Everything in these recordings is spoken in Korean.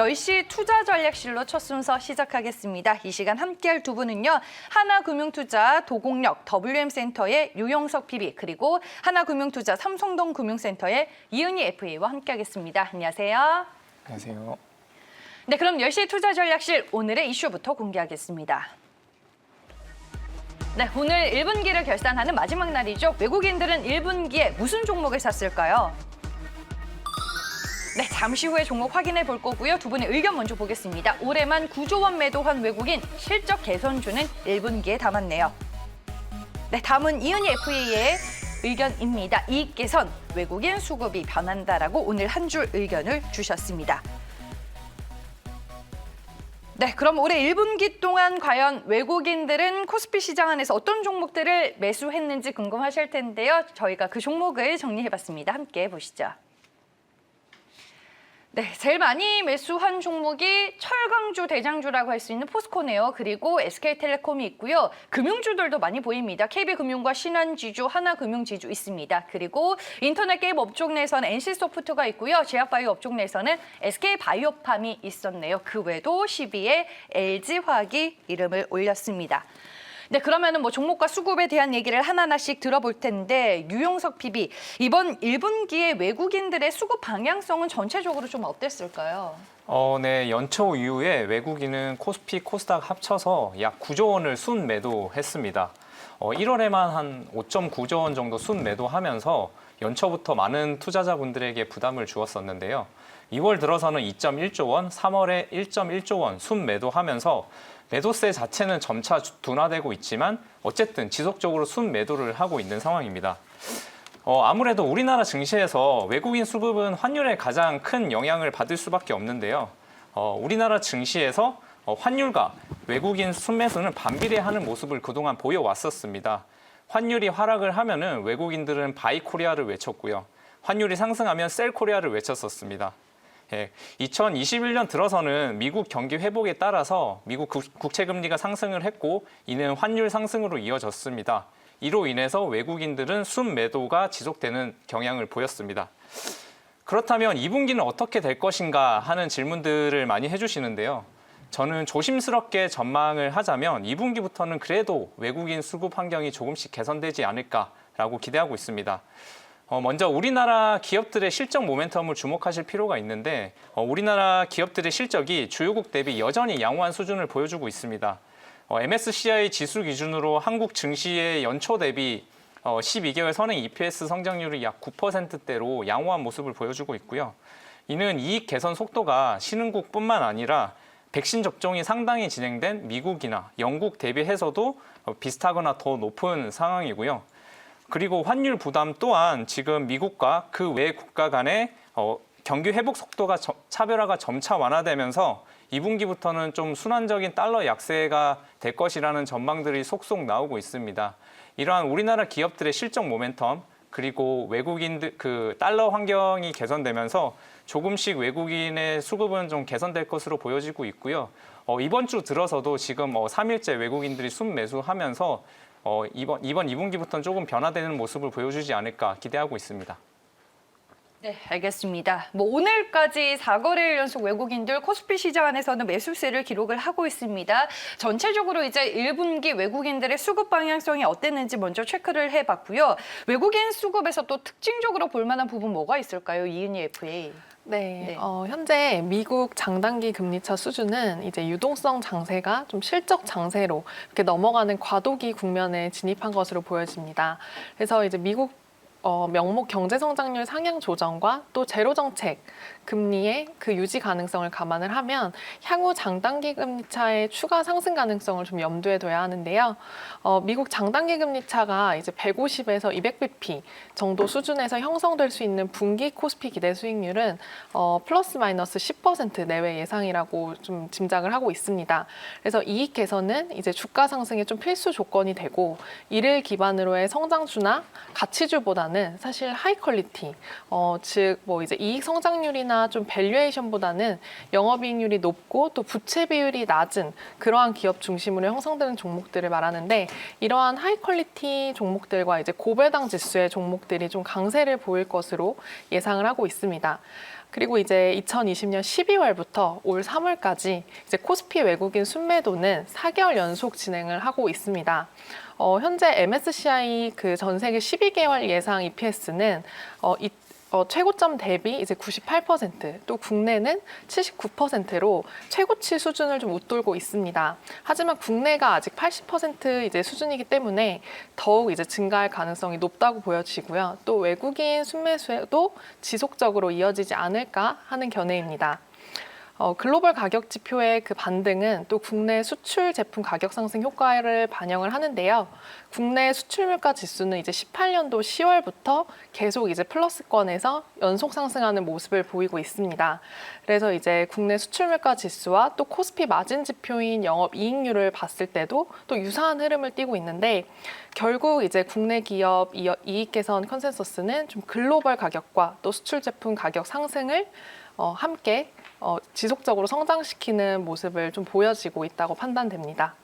10시 투자전략실로 첫 순서 시작하겠습니다. 이 시간 함께할 두 분은요. 하나금융투자 도곡역 WM센터의 유용석 PB 그리고 하나금융투자 삼성동 금융센터의 이은희 FA와 함께하겠습니다. 안녕하세요. 안녕하세요. 네, 그럼 10시 투자전략실 오늘의 이슈부터 공개하겠습니다. 네, 오늘 1분기를 결산하는 마지막 날이죠. 외국인들은 1분기에 무슨 종목을 샀을까요? 네, 잠시 후에 종목 확인해 볼 거고요. 두 분의 의견 먼저 보겠습니다. 올해만 9조 원 매도한 외국인 실적 개선주는 1분기에 담았네요. 네, 다음은 이은희 FA의 의견입니다. 이익 개선, 외국인 수급이 변한다라고 오늘 한 줄 의견을 주셨습니다. 네, 그럼 올해 1분기 동안 과연 외국인들은 코스피 시장 안에서 어떤 종목들을 매수했는지 궁금하실 텐데요. 저희가 그 종목을 정리해봤습니다. 함께 보시죠. 네, 제일 많이 매수한 종목이 철강주 대장주라고 할 수 있는 포스코네요. 그리고 SK텔레콤이 있고요. 금융주들도 많이 보입니다. KB금융과 신한지주, 하나금융지주 있습니다. 그리고 인터넷 게임 업종 내에서는 NC소프트가 있고요. 제약바이오 업종 내에서는 SK바이오팜이 있었네요. 그 외에도 12의 LG화학이 이름을 올렸습니다. 네, 그러면은 뭐 종목과 수급에 대한 얘기를 하나하나씩 들어볼 텐데 유용석 PB, 이번 1분기에 외국인들의 수급 방향성은 전체적으로 좀 어땠을까요? 네, 연초 이후에 외국인은 코스피, 코스닥 합쳐서 약 9조 원을 순 매도했습니다. 1월에만 한 5.9조 원 정도 순 매도하면서 연초부터 많은 투자자분들에게 부담을 주었었는데요. 2월 들어서는 2.1조 원, 3월에 1.1조 원 순 매도하면서 매도세 자체는 점차 둔화되고 있지만 어쨌든 지속적으로 순 매도를 하고 있는 상황입니다. 아무래도 우리나라 증시에서 외국인 수급은 환율에 가장 큰 영향을 받을 수밖에 없는데요. 우리나라 증시에서 환율과 외국인 순매수는 반비례하는 모습을 그동안 보여왔었습니다. 환율이 하락을 하면은 외국인들은 바이 코리아를 외쳤고요. 환율이 상승하면 셀 코리아를 외쳤었습니다. 2021년 들어서는 미국 경기 회복에 따라서 미국 국채금리가 상승을 했고 이는 환율 상승으로 이어졌습니다. 이로 인해서 외국인들은 순매도가 지속되는 경향을 보였습니다. 그렇다면 2분기는 어떻게 될 것인가 하는 질문들을 많이 해주시는데요. 저는 조심스럽게 전망을 하자면 2분기부터는 그래도 외국인 수급 환경이 조금씩 개선되지 않을까라고 기대하고 있습니다. 먼저 우리나라 기업들의 실적 모멘텀을 주목하실 필요가 있는데 우리나라 기업들의 실적이 주요국 대비 여전히 양호한 수준을 보여주고 있습니다. MSCI 지수 기준으로 한국 증시의 연초 대비 12개월 선행 EPS 성장률이 약 9%대로 양호한 모습을 보여주고 있고요. 이는 이익 개선 속도가 신흥국뿐만 아니라 백신 접종이 상당히 진행된 미국이나 영국 대비해서도 비슷하거나 더 높은 상황이고요. 그리고 환율 부담 또한 지금 미국과 그 외 국가 간의 경기 회복 속도가 차별화가 점차 완화되면서 2분기부터는 좀 순환적인 달러 약세가 될 것이라는 전망들이 속속 나오고 있습니다. 이러한 우리나라 기업들의 실적 모멘텀 그리고 외국인들 그 달러 환경이 개선되면서 조금씩 외국인의 수급은 좀 개선될 것으로 보여지고 있고요. 이번 주 들어서도 지금 3일째 외국인들이 순매수하면서 이번 2분기부터는 조금 변화되는 모습을 보여주지 않을까 기대하고 있습니다. 네, 알겠습니다. 오늘까지 4거래일 연속 외국인들 코스피 시장 안에서는 매수세를 기록을 하고 있습니다. 전체적으로 이제 1분기 외국인들의 수급 방향성이 어땠는지 먼저 체크를 해봤고요. 외국인 수급에서 또 특징적으로 볼 만한 부분 뭐가 있을까요? 이은희 FA. 네, 현재 미국 장단기 금리차 수준은 이제 유동성 장세가 좀 실적 장세로 이렇게 넘어가는 과도기 국면에 진입한 것으로 보여집니다. 그래서 이제 미국 명목 경제 성장률 상향 조정과 또 제로 정책 금리의 그 유지 가능성을 감안을 하면 향후 장단기 금리차의 추가 상승 가능성을 좀 염두에 둬야 하는데요. 미국 장단기 금리차가 이제 150에서 200bp 정도 수준에서 형성될 수 있는 분기 코스피 기대 수익률은 플러스 마이너스 10% 내외 예상이라고 좀 짐작을 하고 있습니다. 그래서 이익 개선은 이제 주가 상승의 좀 필수 조건이 되고 이를 기반으로의 성장주나 가치주보다는 사실 하이 퀄리티, 즉 뭐 이제 이익 성장률이나 좀 밸류에이션보다는 영업이익률이 높고 또 부채 비율이 낮은 그러한 기업 중심으로 형성되는 종목들을 말하는데 이러한 하이 퀄리티 종목들과 이제 고배당 지수의 종목들이 좀 강세를 보일 것으로 예상을 하고 있습니다. 그리고 이제 2020년 12월부터 올 3월까지 이제 코스피 외국인 순매도는 4개월 연속 진행을 하고 있습니다. 현재 MSCI 그 전 세계 12개월 예상 EPS는 최고점 대비 이제 98%, 또 국내는 79%로 최고치 수준을 좀 웃돌고 있습니다. 하지만 국내가 아직 80% 이제 수준이기 때문에 더욱 이제 증가할 가능성이 높다고 보여지고요. 또 외국인 순매수도 지속적으로 이어지지 않을까 하는 견해입니다. 글로벌 가격 지표의 그 반등은 또 국내 수출 제품 가격 상승 효과를 반영을 하는데요. 국내 수출 물가 지수는 이제 18년도 10월부터 계속 이제 플러스권에서 연속 상승하는 모습을 보이고 있습니다. 그래서 이제 국내 수출 물가 지수와 또 코스피 마진 지표인 영업 이익률을 봤을 때도 또 유사한 흐름을 띠고 있는데, 결국 이제 국내 기업 이익 개선 컨센서스는 좀 글로벌 가격과 또 수출 제품 가격 상승을 함께 지속적으로 성장시키는 모습을 좀 보여지고 있다고 판단됩니다.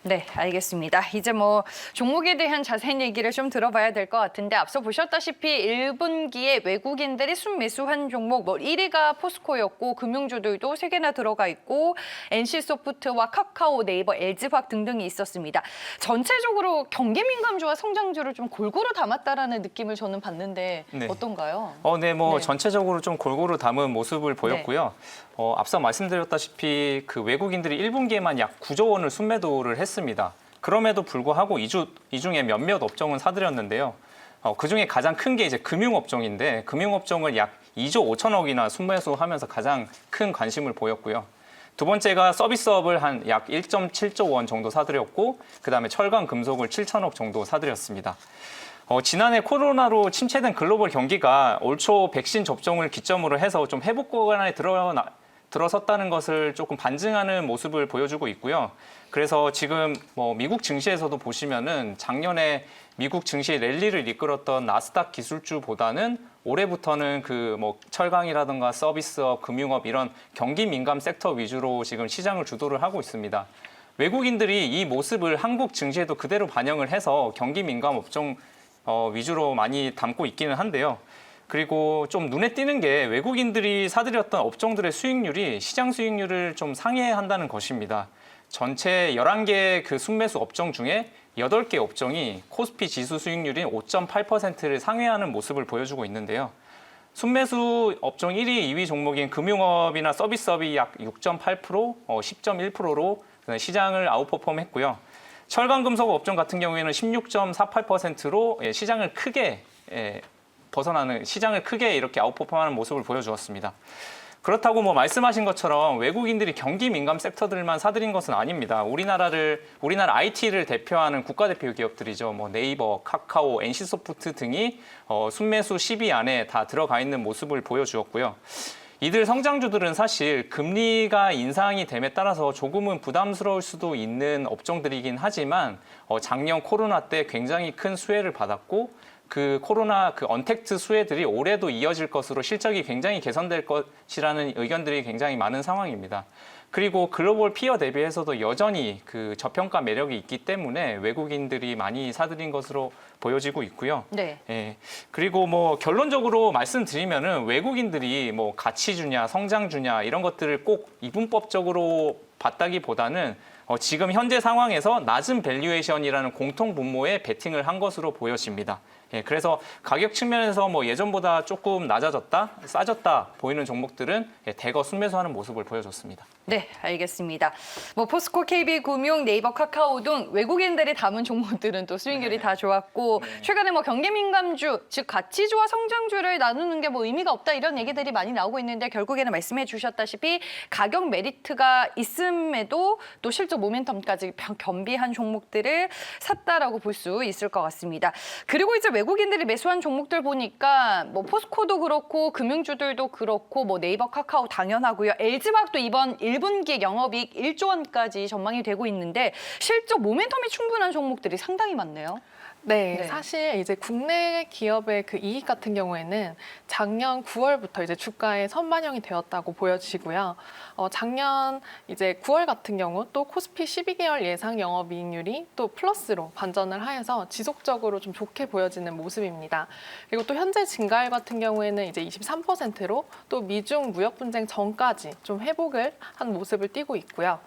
네, 알겠습니다. 이제 뭐 종목에 대한 자세한 얘기를 좀 들어봐야 될 것 같은데, 앞서 보셨다시피 1분기에 외국인들이 순매수한 종목 1위가 포스코였고, 금융주들도 3개나 들어가 있고 NC소프트와 카카오, 네이버, LG화학 등등이 있었습니다. 전체적으로 경기 민감주와 성장주를 좀 골고루 담았다라는 느낌을 저는 받는데 네. 어떤가요? 네, 뭐 네. 전체적으로 좀 골고루 담은 모습을 보였고요. 앞서 말씀드렸다시피 그 외국인들이 1분기에만 약 9조 원을 순매도를 했습니다. 그럼에도 불구하고 이 중에 몇몇 업종은 사들였는데요. 그중에 가장 큰 게 이제 금융업종인데, 금융업종을 약 2조 5천억이나 순매수하면서 가장 큰 관심을 보였고요. 두 번째가 서비스업을 한 약 1.7조 원 정도 사들였고, 그다음에 철강, 금속을 7천억 정도 사들였습니다. 지난해 코로나로 침체된 글로벌 경기가 올 초 백신 접종을 기점으로 해서 좀 회복 구간에 들어섰다는 것을 조금 반증하는 모습을 보여주고 있고요. 그래서 지금 뭐 미국 증시에서도 보시면은 작년에 미국 증시 랠리를 이끌었던 나스닥 기술주보다는 올해부터는 그 뭐 철강이라든가 서비스업, 금융업 이런 경기 민감 섹터 위주로 지금 시장을 주도를 하고 있습니다. 외국인들이 이 모습을 한국 증시에도 그대로 반영을 해서 경기 민감 업종 위주로 많이 담고 있기는 한데요. 그리고 좀 눈에 띄는 게 외국인들이 사들였던 업종들의 수익률이 시장 수익률을 좀 상회한다는 것입니다. 전체 11개 그 순매수 업종 중에 8개 업종이 코스피 지수 수익률인 5.8%를 상회하는 모습을 보여주고 있는데요. 순매수 업종 1위, 2위 종목인 금융업이나 서비스업이 약 6.8%, 10.1%로 시장을 아웃퍼폼했고요. 철강금속 업종 같은 경우에는 16.48%로 시장을 크게 이렇게 아웃퍼폼하는 모습을 보여주었습니다. 그렇다고 뭐 말씀하신 것처럼 외국인들이 경기 민감 섹터들만 사들인 것은 아닙니다. 우리나라 IT를 대표하는 국가대표 기업들이죠. 뭐 네이버, 카카오, NC소프트 등이 순매수 10위 안에 다 들어가 있는 모습을 보여주었고요. 이들 성장주들은 사실 금리가 인상이 됨에 따라서 조금은 부담스러울 수도 있는 업종들이긴 하지만 작년 코로나 때 굉장히 큰 수혜를 받았고, 그 코로나 그 언택트 수혜들이 올해도 이어질 것으로 실적이 굉장히 개선될 것이라는 의견들이 굉장히 많은 상황입니다. 그리고 글로벌 피어 대비해서도 여전히 그 저평가 매력이 있기 때문에 외국인들이 많이 사들인 것으로 보여지고 있고요. 네. 그리고 뭐 결론적으로 말씀드리면은 외국인들이 뭐 가치주냐, 성장주냐 이런 것들을 꼭 이분법적으로 봤다기보다는 지금 현재 상황에서 낮은 밸류에이션이라는 공통 분모에 베팅을 한 것으로 보여집니다. 그래서 가격 측면에서 뭐 예전보다 조금 낮아졌다, 싸졌다 보이는 종목들은 대거 순매수하는 모습을 보여줬습니다. 네, 알겠습니다. 뭐 포스코, KB금융, 네이버, 카카오 등 외국인들이 담은 종목들은 또 수익률이 다 좋았고, 최근에 뭐 경기 민감주, 즉 가치주와 성장주를 나누는 게 뭐 의미가 없다 이런 얘기들이 많이 나오고 있는데, 결국에는 말씀해 주셨다시피 가격 메리트가 있음에도 또 실적 모멘텀까지 겸비한 종목들을 샀다라고 볼 수 있을 것 같습니다. 그리고 이제 외국인들이 매수한 종목들 보니까 뭐 포스코도 그렇고 금융주들도 그렇고 뭐 네이버, 카카오 당연하고요. LG화학도 이번 1분기 영업이익 1조 원까지 전망이 되고 있는데 실적 모멘텀이 충분한 종목들이 상당히 많네요. 네, 네. 사실 이제 국내 기업의 그 이익 같은 경우에는 작년 9월부터 이제 주가에 선반영이 되었다고 보여지고요. 작년 이제 9월 같은 경우 또 코스피 12개월 예상 영업이익률이 또 플러스로 반전을 하여서 지속적으로 좀 좋게 보여지는 모습입니다. 그리고 또 현재 증가율 같은 경우에는 이제 23%로 또 미중 무역 분쟁 전까지 좀 회복을 한 모습을 띠고 있고요.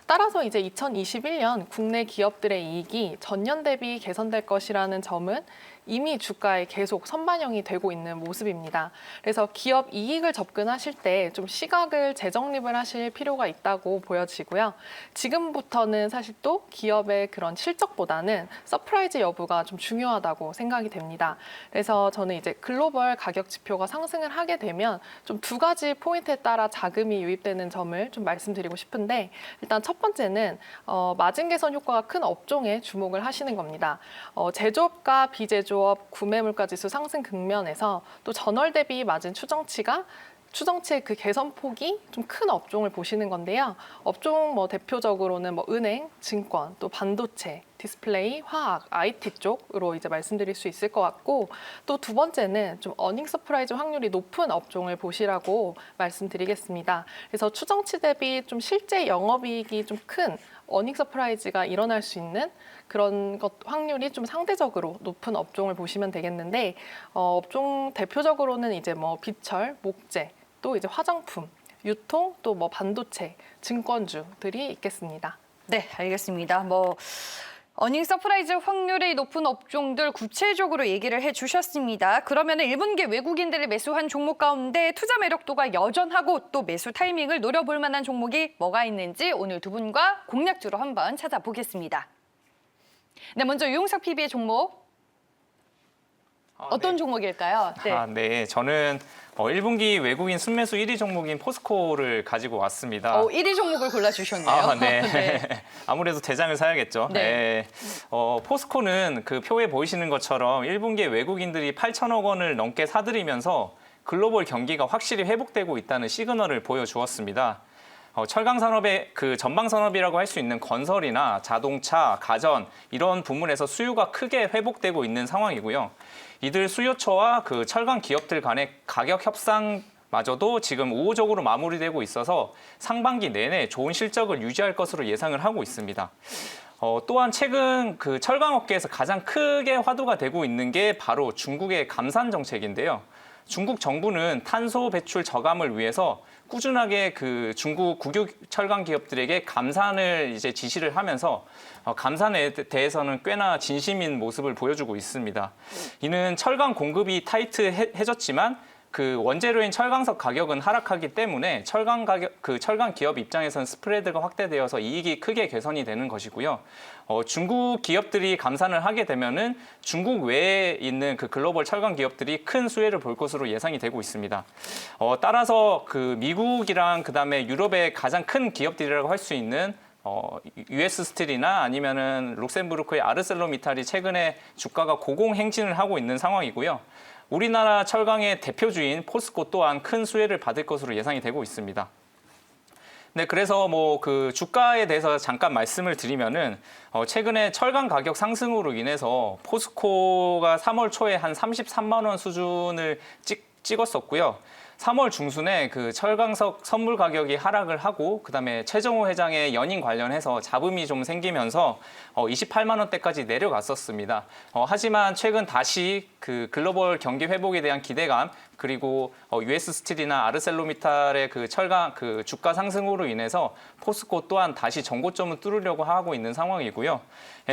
따라서 이제 2021년 국내 기업들의 이익이 전년 대비 개선될 것이라는 점은 이미 주가에 계속 선반영이 되고 있는 모습입니다. 그래서 기업 이익을 접근하실 때 좀 시각을 재정립을 하실 필요가 있다고 보여지고요. 지금부터는 사실 또 기업의 그런 실적보다는 서프라이즈 여부가 좀 중요하다고 생각이 됩니다. 그래서 저는 이제 글로벌 가격 지표가 상승을 하게 되면 좀 두 가지 포인트에 따라 자금이 유입되는 점을 좀 말씀드리고 싶은데, 일단 첫 번째는 마진 개선 효과가 큰 업종에 주목을 하시는 겁니다. 제조업과 비제조업 구매 물가 지수 상승 국면에서 또 전월 대비 마진 추정치의 그 개선 폭이 좀 큰 업종을 보시는 건데요. 업종 대표적으로는 은행, 증권, 또 반도체, 디스플레이, 화학, IT 쪽으로 이제 말씀드릴 수 있을 것 같고, 또 두 번째는 좀 어닝 서프라이즈 확률이 높은 업종을 보시라고 말씀드리겠습니다. 그래서 추정치 대비 좀 실제 영업이익이 좀 큰 어닝 서프라이즈가 일어날 수 있는 그런 것 확률이 좀 상대적으로 높은 업종을 보시면 되겠는데, 업종 대표적으로는 이제 비철, 목재, 또 이제 화장품, 유통, 또 반도체, 증권주들이 있겠습니다. 네, 알겠습니다. 어닝 서프라이즈 확률이 높은 업종들 구체적으로 얘기를 해주셨습니다. 그러면 1분기 외국인들이 매수한 종목 가운데 투자 매력도가 여전하고 또 매수 타이밍을 노려볼 만한 종목이 뭐가 있는지 오늘 두 분과 공략주로 한번 찾아보겠습니다. 네, 먼저 유용석 PB의 종목 어떤 네. 종목일까요? 네. 네. 저는 1분기 외국인 순매수 1위 종목인 포스코를 가지고 왔습니다. 1위 종목을 골라주셨네요. 네. 네. 아무래도 대장을 사야겠죠. 네. 포스코는 그 표에 보이시는 것처럼 1분기에 외국인들이 8천억 원을 넘게 사들이면서 글로벌 경기가 확실히 회복되고 있다는 시그널을 보여주었습니다. 철강 산업의 그 전방 산업이라고 할 수 있는 건설이나 자동차, 가전 이런 부문에서 수요가 크게 회복되고 있는 상황이고요. 이들 수요처와 그 철강 기업들 간의 가격 협상마저도 지금 우호적으로 마무리되고 있어서 상반기 내내 좋은 실적을 유지할 것으로 예상을 하고 있습니다. 또한 최근 그 철강 업계에서 가장 크게 화두가 되고 있는 게 바로 중국의 감산 정책인데요. 중국 정부는 탄소 배출 저감을 위해서 꾸준하게 그 중국 국유 철강 기업들에게 감산을 이제 지시를 하면서 감산에 대해서는 꽤나 진심인 모습을 보여주고 있습니다. 이는 철강 공급이 타이트해졌지만 그 원재료인 철강석 가격은 하락하기 때문에 철강 기업 입장에서는 스프레드가 확대되어서 이익이 크게 개선이 되는 것이고요. 중국 기업들이 감산을 하게 되면은 중국 외에 있는 그 글로벌 철강 기업들이 큰 수혜를 볼 것으로 예상이 되고 있습니다. 따라서 그 미국이랑 그다음에 유럽의 가장 큰 기업들이라고 할 수 있는 US 스틸이나 아니면은 룩셈부르크의 아르셀로미탈이 최근에 주가가 고공행진을 하고 있는 상황이고요. 우리나라 철강의 대표주인 포스코 또한 큰 수혜를 받을 것으로 예상이 되고 있습니다. 네, 그래서 그 주가에 대해서 잠깐 말씀을 드리면은 최근에 철강 가격 상승으로 인해서 포스코가 3월 초에 한 33만 원 수준을 찍었었고요. 3월 중순에 그 철강석 선물 가격이 하락을 하고 그다음에 최정호 회장의 연임 관련해서 잡음이 좀 생기면서 28만 원대까지 내려갔었습니다. 하지만 최근 다시 그 글로벌 경기 회복에 대한 기대감 그리고 US 스틸이나 아르셀로미탈의 그 철강 그 주가 상승으로 인해서 포스코 또한 다시 전고점을 뚫으려고 하고 있는 상황이고요.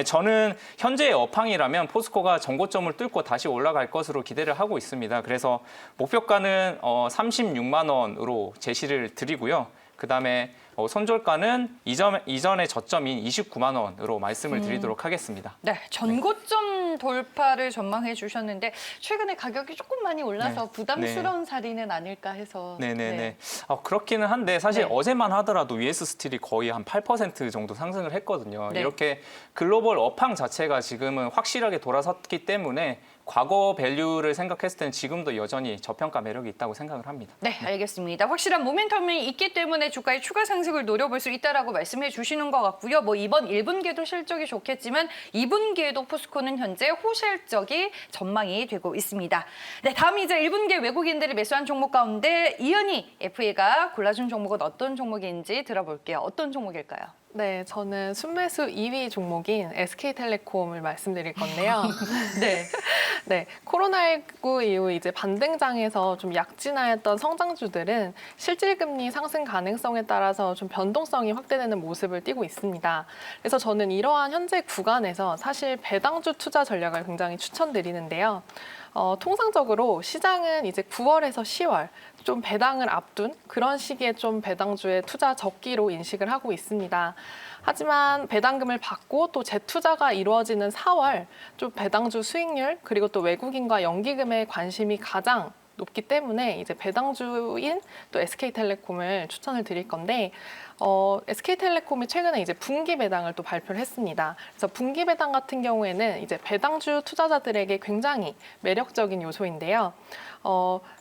저는 현재의 업황이라면 포스코가 전고점을 뚫고 다시 올라갈 것으로 기대를 하고 있습니다. 그래서 목표가는 36만 원으로 제시를 드리고요. 그다음에 손절가는 이전의 저점인 29만 원으로 말씀을 드리도록 하겠습니다. 네, 전고점 돌파를 전망해 주셨는데 최근에 가격이 조금 많이 올라서 네. 부담스러운 자리는 아닐까 해서. 네네네. 그렇기는 한데 사실 네. 어제만 하더라도 US 스틸이 거의 한 8% 정도 상승을 했거든요. 네. 이렇게 글로벌 업황 자체가 지금은 확실하게 돌아섰기 때문에 과거 밸류를 생각했을 때는 지금도 여전히 저평가 매력이 있다고 생각을 합니다. 네, 알겠습니다. 확실한 모멘텀이 있기 때문에 주가의 추가 상승을 노려볼 수 있다라고 말씀해 주시는 것 같고요. 뭐 이번 1분기에도 실적이 좋겠지만 2분기에도 포스코는 현재 호실적이 전망이 되고 있습니다. 네, 다음 이제 1분기 외국인들이 매수한 종목 가운데 이은희 FA가 골라준 종목은 어떤 종목인지 들어볼게요. 어떤 종목일까요? 네, 저는 순매수 2위 종목인 SK텔레콤을 말씀드릴 건데요. 네. 네, 코로나19 이후 이제 반등장에서 좀 약진하였던 성장주들은 실질금리 상승 가능성에 따라서 좀 변동성이 확대되는 모습을 띠고 있습니다. 그래서 저는 이러한 현재 구간에서 사실 배당주 투자 전략을 굉장히 추천드리는데요. 통상적으로 시장은 이제 9월에서 10월 좀 배당을 앞둔 그런 시기에 좀 배당주의 투자 적기로 인식을 하고 있습니다. 하지만 배당금을 받고 또 재투자가 이루어지는 4월 좀 배당주 수익률 그리고 또 외국인과 연기금에 관심이 가장 높기 때문에 이제 배당주인 또 SK텔레콤을 추천을 드릴 건데 SK텔레콤이 최근에 이제 분기 배당을 또 발표를 했습니다. 그래서 분기 배당 같은 경우에는 이제 배당주 투자자들에게 굉장히 매력적인 요소인데요.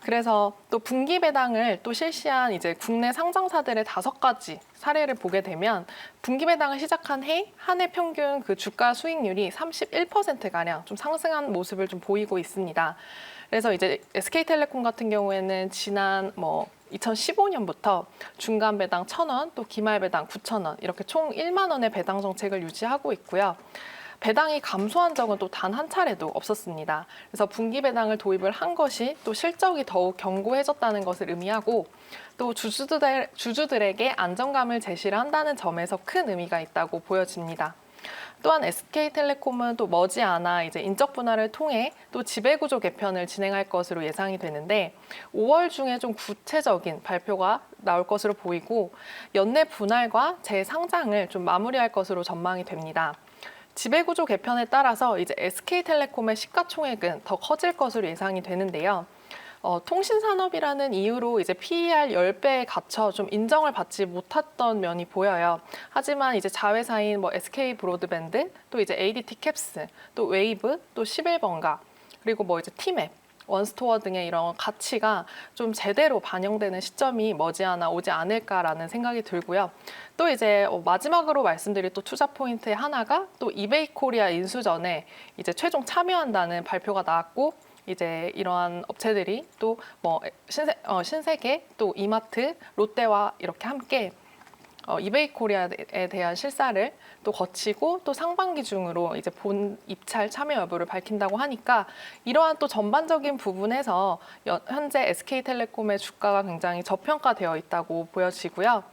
그래서 또 분기 배당을 또 실시한 이제 국내 상장사들의 5가지 사례를 보게 되면 분기 배당을 시작한 한 해 평균 그 주가 수익률이 31%가량 좀 상승한 모습을 좀 보이고 있습니다. 그래서 이제 SK텔레콤 같은 경우에는 지난 2015년부터 중간 배당 1,000원, 또 기말 배당 9,000원 이렇게 총 1만 원의 배당 정책을 유지하고 있고요. 배당이 감소한 적은 또 단 한 차례도 없었습니다. 그래서 분기 배당을 도입을 한 것이 또 실적이 더욱 견고해졌다는 것을 의미하고 또 주주들에게 안정감을 제시를 한다는 점에서 큰 의미가 있다고 보여집니다. 또한 SK텔레콤은 또 머지않아 이제 인적 분할을 통해 또 지배구조 개편을 진행할 것으로 예상이 되는데 5월 중에 좀 구체적인 발표가 나올 것으로 보이고 연내 분할과 재상장을 좀 마무리할 것으로 전망이 됩니다. 지배구조 개편에 따라서 이제 SK텔레콤의 시가총액은 더 커질 것으로 예상이 되는데요. 통신산업이라는 이유로 이제 PER 10배에 갇혀 좀 인정을 받지 못했던 면이 보여요. 하지만 이제 자회사인 SK 브로드밴드, 또 이제 ADT 캡스, 또 웨이브, 또 11번가, 그리고 이제 티맵, 원스토어 등의 이런 가치가 좀 제대로 반영되는 시점이 머지않아 오지 않을까라는 생각이 들고요. 또 이제 마지막으로 말씀드릴 또 투자 포인트의 하나가 또 이베이 코리아 인수전에 이제 최종 참여한다는 발표가 나왔고 이제 이러한 업체들이 또 신세계, 또 이마트, 롯데와 이렇게 함께 이베이 코리아에 대한 실사를 또 거치고 또 상반기 중으로 이제 본 입찰 참여 여부를 밝힌다고 하니까 이러한 또 전반적인 부분에서 현재 SK텔레콤의 주가가 굉장히 저평가되어 있다고 보여지고요.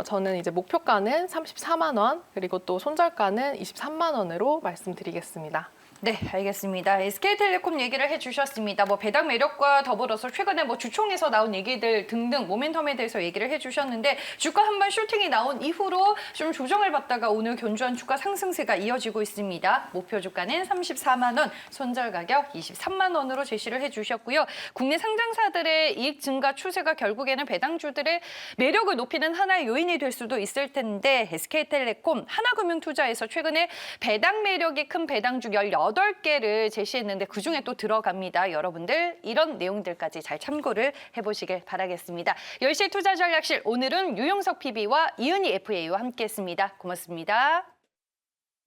저는 이제 목표가는 34만 원, 그리고 또 손절가는 23만 원으로 말씀드리겠습니다. 네, 알겠습니다. SK텔레콤 얘기를 해주셨습니다. 배당 매력과 더불어서 최근에 주총에서 나온 얘기들 등등 모멘텀에 대해서 얘기를 해주셨는데 주가 한번 슈팅이 나온 이후로 좀 조정을 받다가 오늘 견조한 주가 상승세가 이어지고 있습니다. 목표 주가는 34만 원, 손절 가격 23만 원으로 제시를 해주셨고요. 국내 상장사들의 이익 증가 추세가 결국에는 배당주들의 매력을 높이는 하나의 요인이 될 수도 있을 텐데 SK텔레콤 하나금융투자에서 최근에 배당 매력이 큰 배당주 18개를 제시했는데 그중에 또 들어갑니다. 여러분들 이런 내용들까지 잘 참고를 해보시길 바라겠습니다. 10시 투자전략실 오늘은 유용석 PB와 이은희 FA와 함께했습니다. 고맙습니다.